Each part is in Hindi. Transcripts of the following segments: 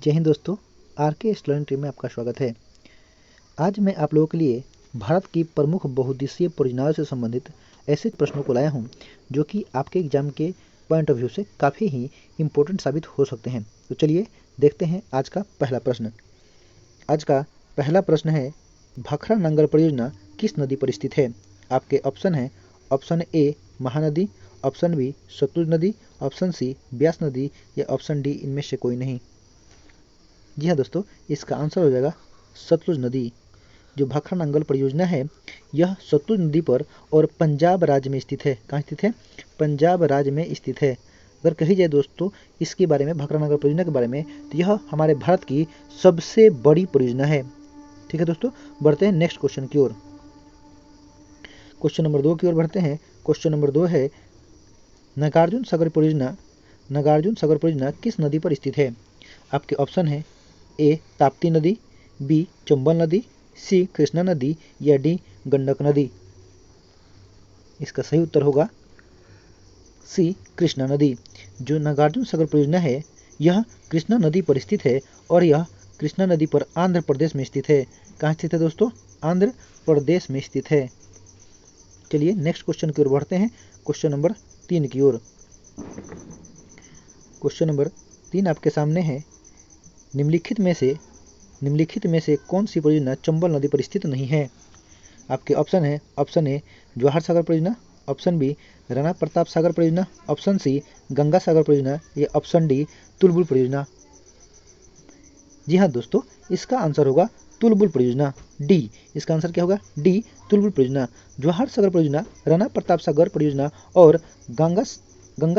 जय हिंद दोस्तों, आर के स्टूडेंट टीम में आपका स्वागत है। आज मैं आप लोगों के लिए भारत की प्रमुख बहुउद्देशीय परियोजनाओं से संबंधित ऐसे प्रश्नों को लाया हूं जो कि आपके एग्जाम के पॉइंट ऑफ व्यू से काफ़ी ही इम्पोर्टेंट साबित हो सकते हैं। तो चलिए देखते हैं आज का पहला प्रश्न। आज का पहला प्रश्न है, भाखड़ा नंगल परियोजना किस नदी पर स्थित है? आपके ऑप्शन है, option A Mahanadi, option B Sutlej नदी, ऑप्शन सी ब्यास नदी या ऑप्शन डी इनमें से कोई नहीं। जी हाँ दोस्तों, इसका आंसर हो जाएगा सतलुज नदी। जो भाखड़ा नंगल परियोजना है यह सतलुज नदी पर और पंजाब राज्य में स्थित है। कहाँ स्थित है? पंजाब राज्य में स्थित है। अगर कही जाए दोस्तों इसके बारे में, भाखड़ा नंगल परियोजना के बारे में, तो यह हमारे भारत की सबसे बड़ी परियोजना है। ठीक है दोस्तों, बढ़ते हैं नेक्स्ट क्वेश्चन की ओर। क्वेश्चन नंबर 2 की ओर बढ़ते हैं। क्वेश्चन नंबर 2 है, नागार्जुन सागर परियोजना किस नदी पर स्थित है? आपके ऑप्शन है, ए ताप्ती नदी, बी चंबल नदी, सी कृष्णा नदी या डी गंडक नदी। इसका सही उत्तर होगा सी कृष्णा नदी। जो नागार्जुन सागर परियोजना है यह कृष्णा नदी पर स्थित है और यह कृष्णा नदी पर आंध्र प्रदेश में स्थित है। कहाँ स्थित है दोस्तों? आंध्र प्रदेश में स्थित है। चलिए नेक्स्ट क्वेश्चन की ओर बढ़ते हैं। क्वेश्चन नंबर 3 की ओर। क्वेश्चन नंबर 3 आपके सामने है, निम्नलिखित में से कौन सी परियोजना चंबल नदी पर स्थित नहीं है? आपके ऑप्शन है, ऑप्शन ए जवाहर सागर परियोजना, ऑप्शन बी राणा प्रताप सागर परियोजना, ऑप्शन सी गंगा सागर परियोजना या ऑप्शन डी तुलबुल परियोजना। जी हाँ दोस्तों, इसका आंसर होगा तुलबुल परियोजना, डी। इसका आंसर क्या होगा? डी तुलबुल परियोजना। जवाहर सागर परियोजना, राणा प्रताप सागर परियोजना और गंगा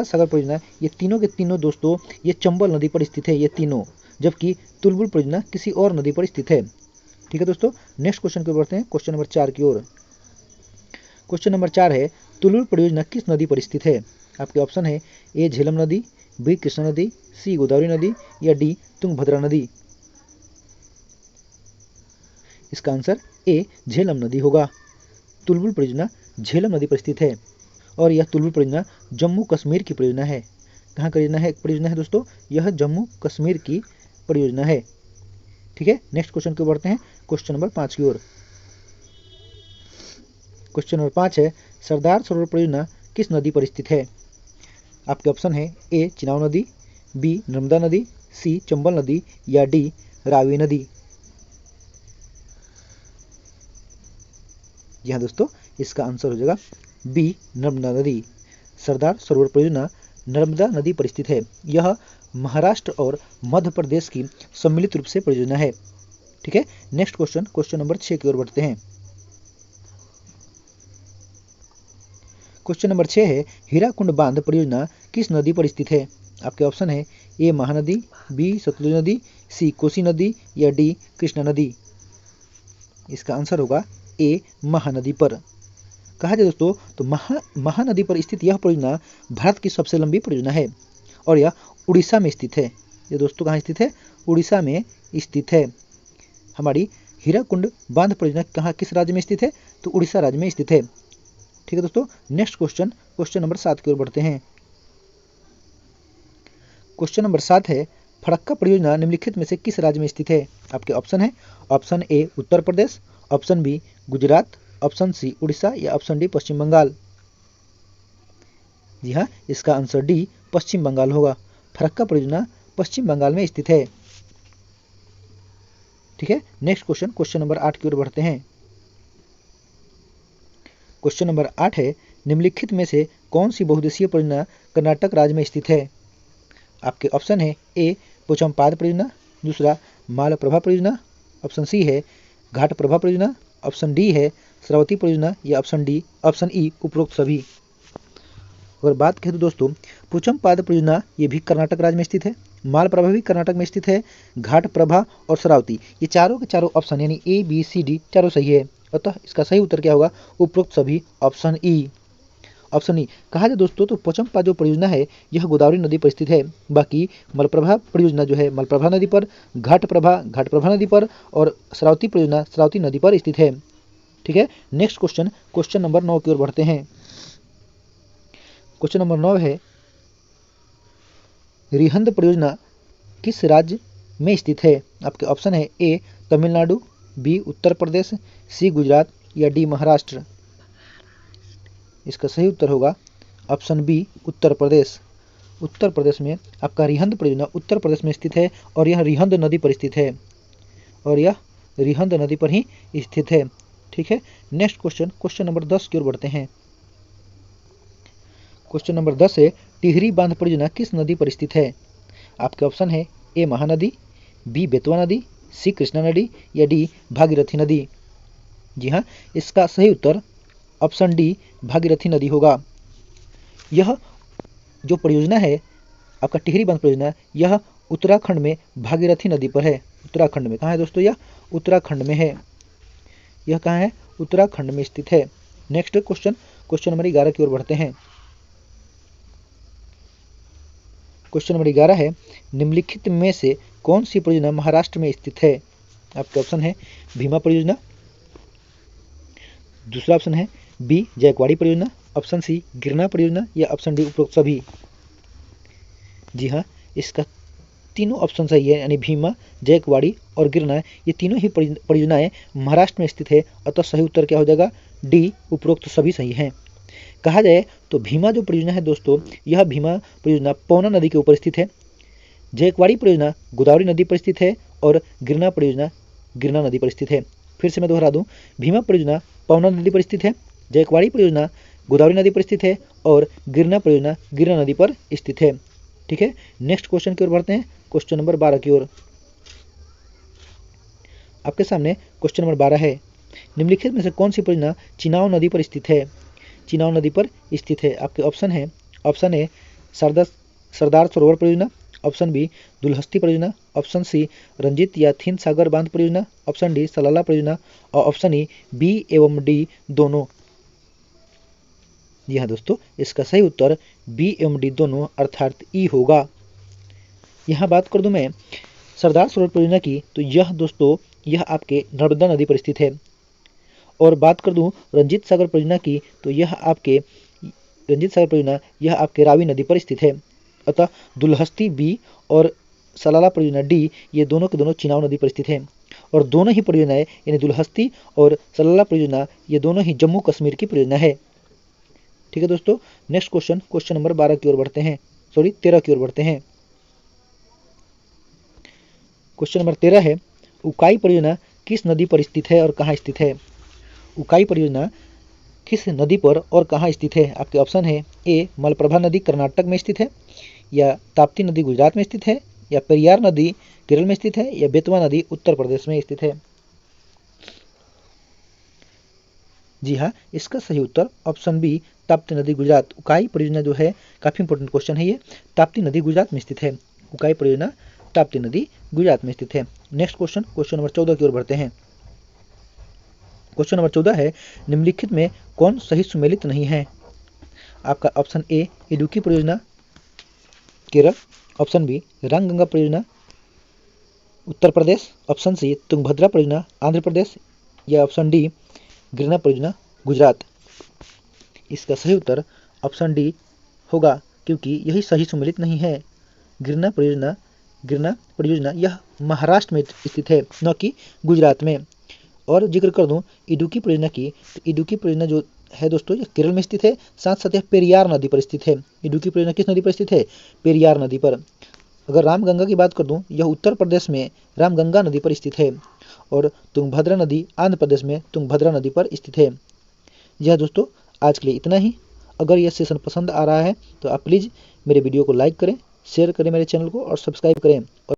सागर परियोजना, ये तीनों के तीनों दोस्तों ये चंबल नदी पर स्थित है, ये तीनों। जबकि तुलबुल परियोजना किसी और नदी पर स्थित है। ठीक है दोस्तों, नेक्स्ट क्वेश्चन की बढ़ते हैं। क्वेश्चन नंबर 4 की ओर। क्वेश्चन नंबर 4 है, तुलबुल परियोजना किस नदी पर स्थित है? आपके ऑप्शन है, ए झेलम नदी, बी कृष्णा नदी, सी गोदावरी नदी या डी तुंगभद्रा नदी। इसका आंसर ए झेलम नदी होगा। तुलबुल परियोजना झेलम नदी पर स्थित है और यह तुलबुल परियोजना जम्मू कश्मीर की परियोजना है। कहाँ परियोजना है दोस्तों? यह जम्मू कश्मीर की परियोजना है। ठीक है, नेक्स्ट क्वेश्चन की ओर बढ़ते हैं। क्वेश्चन नंबर 5 की ओर। क्वेश्चन नंबर 5 है, सरदार सरोवर परियोजना किस नदी पर स्थित है? आपके ऑप्शन है, ए चिनाब नदी, बी नर्मदा नदी, सी चंबल नदी या डी रावी नदी। जी हाँ दोस्तों, इसका आंसर हो जाएगा बी नर्मदा नदी। सरदार सरोवर परियोजना नर्मदा नदी पर स्थित है। यह महाराष्ट्र और मध्य प्रदेश की सम्मिलित रूप से परियोजना है। ठीक है, नेक्स्ट क्वेश्चन नंबर 6 की ओर बढ़ते हैं। क्वेश्चन नंबर 6 है, हीराकुंड बांध परियोजना किस नदी पर स्थित है? आपके ऑप्शन है, ए महानदी, बी सतलुज नदी, सी कोसी नदी या डी कृष्णा नदी। इसका आंसर होगा ए महानदी पर। कहा जाए दोस्तों तो महानदी पर स्थित यह परियोजना भारत की सबसे लंबी परियोजना है और यह उड़ीसा में स्थित है। ये दोस्तों कहाँ स्थित है? उड़ीसा में स्थित है। हमारी हीराकुंड बांध परियोजना कहाँ, किस राज्य में स्थित है? तो उड़ीसा राज्य में स्थित है। ठीक है दोस्तों, नेक्स्ट क्वेश्चन नंबर 7 की ओर बढ़ते हैं। क्वेश्चन नंबर 7 है, फरक्का परियोजना निम्नलिखित में से किस राज्य में स्थित है? आपके ऑप्शन है, option A Uttar Pradesh, option B Gujarat, option C Orissa या ऑप्शन डी पश्चिम बंगाल। जी हाँ, इसका आंसर डी पश्चिम बंगाल होगा। फरक्का परियोजना पश्चिम बंगाल में स्थित है। ठीक है, नेक्स्ट क्वेश्चन नंबर 8 की ओर बढ़ते हैं। क्वेश्चन नंबर 8 है, निम्नलिखित में से कौन सी बहुउद्देशीय परियोजना कर्नाटक राज्य में स्थित है? आपके ऑप्शन है, ए पोचमपाद परियोजना, दूसरा मालप्रभा परियोजना, ऑप्शन सी है घाटप्रभा परियोजना, ऑप्शन डी है श्रावती परियोजना या ऑप्शन ई उपरोक्त सभी। अगर बात करें तो दोस्तों पोचमपाद परियोजना ये भी कर्नाटक राज्य में स्थित है, मालप्रभा भी कर्नाटक में स्थित है, घाटप्रभा और श्रावती ये चारों के चारों ऑप्शन यानी ए बी सी डी चारों सही है। अतः इसका सही उत्तर क्या होगा? उपरोक्त सभी, ऑप्शन ई। कहा जाए दोस्तों तो पोचमपाद जो परियोजना है यह गोदावरी नदी पर स्थित है। बाकी मलप्रभा परियोजना जो है मलप्रभा नदी पर, घाटप्रभा नदी पर और श्रावती परियोजना श्रावती नदी पर स्थित है। ठीक है, नेक्स्ट क्वेश्चन नंबर 9 की ओर बढ़ते हैं। क्वेश्चन नंबर 9 है, रिहंद परियोजना किस राज्य में स्थित है? आपके ऑप्शन है ए तमिलनाडु, बी उत्तर प्रदेश, सी गुजरात या डी महाराष्ट्र। इसका सही उत्तर होगा ऑप्शन बी उत्तर प्रदेश। उत्तर प्रदेश में आपका रिहंद परियोजना उत्तर प्रदेश में स्थित है और यह रिहंद नदी पर स्थित है, और यह रिहंद नदी पर ही स्थित है। ठीक है, नेक्स्ट क्वेश्चन नंबर 10 की ओर बढ़ते हैं। क्वेश्चन नंबर 10 है टिहरी बांध परियोजना किस नदी पर स्थित है? आपके ऑप्शन है ए महानदी, बी बेतवा नदी, सी कृष्णा नदी या डी भागीरथी नदी। जी हाँ, इसका सही उत्तर ऑप्शन डी भागीरथी नदी होगा। यह जो परियोजना है आपका टिहरी बांध परियोजना, यह उत्तराखंड में भागीरथी नदी पर है। उत्तराखंड में कहाँ है दोस्तों? यह उत्तराखंड में है। यह कहाँ है? उत्तराखंड में स्थित है। नेक्स्ट क्वेश्चन नंबर 11 की ओर बढ़ते हैं। क्वेश्चन नंबर 11 है निम्नलिखित में से कौन सी परियोजना महाराष्ट्र में स्थित है? आपके ऑप्शन है भीमा परियोजना, दूसरा ऑप्शन है बी जायकवाड़ी परियोजना, ऑप्शन सी गिरना परियोजना या ऑप्शन डी उपरोक्त सभी। जी हाँ, इसका तीनों ऑप्शन सही है, यानी भीमा, जायकवाड़ी और गिरना, ये तीनों ही परियोजनाएं महाराष्ट्र में स्थित है। अतः सही उत्तर क्या हो जाएगा? डी उपरोक्त सभी सही हैं। कहा जाए तो भीमा जो परियोजना है दोस्तों, यह भीमा परियोजना पवना नदी के ऊपर स्थित है। जायकवाड़ी परियोजना गोदावरी नदी पर स्थित है और गिरना परियोजना गिरना नदी पर स्थित है। फिर से मैं दोहरा दूं, भीमा परियोजना पवना नदी पर स्थित है, जायकवाड़ी परियोजना गोदावरी नदी पर स्थित है और गिरना परियोजना गिरना नदी पर स्थित है। ठीक है, नेक्स्ट क्वेश्चन की ओर बढ़ते हैं। क्वेश्चन नंबर 12 की ओर। आपके सामने क्वेश्चन नंबर 12 है निम्नलिखित में से कौन सी परियोजना चिनाव नदी पर स्थित है? चिनाव नदी पर स्थित है। आपके ऑप्शन ए सरदार सरोवर परियोजना, ऑप्शन बी दुलहस्ती परियोजना, ऑप्शन सी रंजीत या थिन सागर बांध परियोजना, ऑप्शन डी सलाला परियोजना और ऑप्शन ई बी एवं डी दोनों। जी हाँ दोस्तों, इसका सही उत्तर बी एवं डी दोनों अर्थात ई होगा। यहाँ बात कर दूं मैं सरदार सरोवर परियोजना की, तो यह दोस्तों यह आपके नर्मदा नदी पर स्थित है। और बात कर दूं रंजीत सागर परियोजना की, तो यह आपके रावी नदी पर स्थित है। अतः दुलहस्ती बी और सलाला परियोजना डी, ये दोनों के दोनों चिनाव नदी पर स्थित है। और दोनों ही परियोजनाएं यानी दुलहस्ती और सलाला परियोजना, ये दोनों ही जम्मू कश्मीर की परियोजना है। ठीक है दोस्तों, नेक्स्ट क्वेश्चन नंबर 12 की ओर बढ़ते हैं, 13 की ओर बढ़ते हैं। क्वेश्चन नंबर 13 है उकाई परियोजना किस नदी पर स्थित है और कहाँ स्थित है? उकाई परियोजना किस नदी पर और कहाँ स्थित है? आपके ऑप्शन है ए मलप्रभा नदी कर्नाटक में स्थित है, या ताप्ती नदी गुजरात में स्थित है, या पेरियार नदी केरल में स्थित है, या बेतवा नदी उत्तर प्रदेश में स्थित है। जी हाँ, इसका सही उत्तर ऑप्शन बी ताप्ती नदी गुजरात। उकाई परियोजना जो है काफी इंपॉर्टेंट क्वेश्चन है, ये ताप्ती नदी गुजरात में स्थित है। उकाई परियोजना ताप्ती नदी गुजरात में स्थित है। नेक्स्ट क्वेश्चन नंबर 14 की ओर बढ़ते हैं। क्वेश्चन नंबर 14 है निम्नलिखित में कौन सही सुमेलित नहीं है? आपका ऑप्शन ए इडुक्की परियोजना केरल, ऑप्शन बी रामगंगा परियोजना उत्तर प्रदेश, ऑप्शन सी तुंगभद्रा परियोजना आंध्र प्रदेश या ऑप्शन डी गिरना परियोजना गुजरात। इसका सही उत्तर ऑप्शन डी होगा, क्योंकि यही सही सुमेलित नहीं है। गिरना परियोजना यह महाराष्ट्र में स्थित है, न कि गुजरात में। और जिक्र कर दूं इडुक्की परियोजना की, तो इडुक्की परियोजना जो है दोस्तों यह केरल में स्थित है, साथ साथ यह पेरियार नदी पर स्थित है। इडुक्की परियोजना किस नदी पर स्थित है? पेरियार नदी पर। अगर रामगंगा की बात कर दूं, यह उत्तर प्रदेश में रामगंगा नदी पर स्थित है, और तुंगभद्रा नदी आंध्र प्रदेश में तुंगभद्रा नदी पर स्थित है। यह दोस्तों आज के लिए इतना ही। अगर यह सेशन पसंद आ रहा है तो आप प्लीज़ मेरे वीडियो को लाइक करें, शेयर करें मेरे चैनल को और सब्सक्राइब करें। और